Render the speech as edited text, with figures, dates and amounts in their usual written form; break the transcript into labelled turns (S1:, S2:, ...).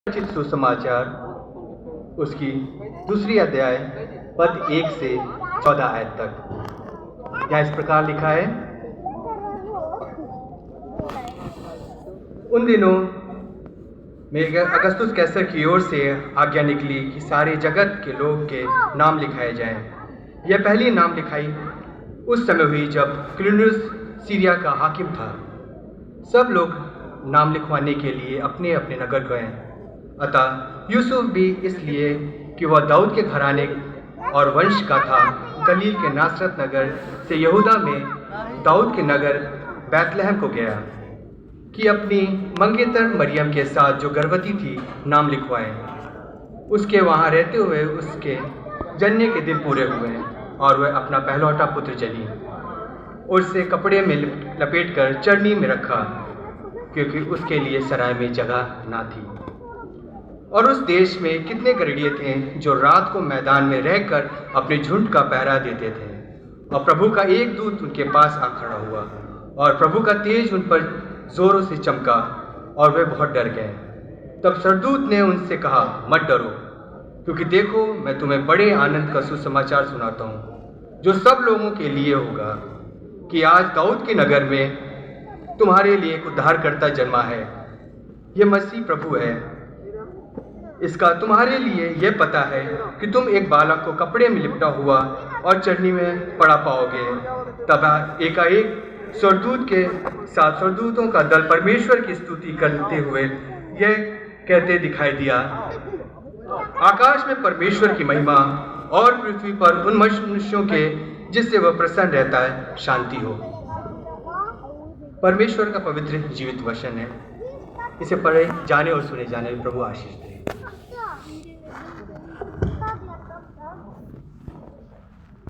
S1: रचित सुसमाचार उसकी दूसरी अध्याय पद 1 से 14 आयत तक। यहाँ इस प्रकार लिखा है, उन दिनों में अगस्तुस कैसर की ओर से आज्ञा निकली कि सारे जगत के लोग के नाम लिखाए जाएं। यह पहली नाम लिखाई उस समय हुई जब क्लिनियुस सीरिया का हाकिम था। सब लोग नाम लिखवाने के लिए अपने अपने नगर गए। अतः यूसुफ भी इसलिए कि वह दाऊद के घराने और वंश का था, गलील के नासरत नगर से यहूदा में दाऊद के नगर बैतलहम को गया कि अपनी मंगेतर मरियम के साथ जो गर्भवती थी नाम लिखवाएं। उसके वहाँ रहते हुए उसके जन्ने के दिन पूरे हुए और वह अपना पहलौठा पुत्र जनी। उसे कपड़े में लपेटकर चरनी में रखा, क्योंकि उसके लिए सराय में जगह ना थी। और उस देश में कितने गरीबे थे जो रात को मैदान में रहकर अपने झुंड का पहरा देते थे। और प्रभु का एक दूत उनके पास आ खड़ा हुआ और प्रभु का तेज उन पर जोरों से चमका और वे बहुत डर गए। तब सरदूत ने उनसे कहा, मत डरो, क्योंकि देखो मैं तुम्हें बड़े आनंद का सुसमाचार सुनाता हूँ, जो सब लोगों के लिए होगा, कि आज दाऊद के नगर में तुम्हारे लिए एक उद्धारकर्ता जन्मा है। यह मसीह प्रभु है। इसका तुम्हारे लिए यह पता है कि तुम एक बालक को कपड़े में लिपटा हुआ और चरनी में पड़ा पाओगे। तब एकाएक स्वर्गदूत के साथ स्वर्गदूतों का दल परमेश्वर की स्तुति करते हुए यह कहते दिखाई दिया, आकाश में परमेश्वर की महिमा और पृथ्वी पर उन मनुष्यों के जिससे वह प्रसन्न रहता है शांति हो। परमेश्वर का पवित्र जीवित वचन है। इसे पढ़े जाने और सुने जाने में प्रभु आशीष दे।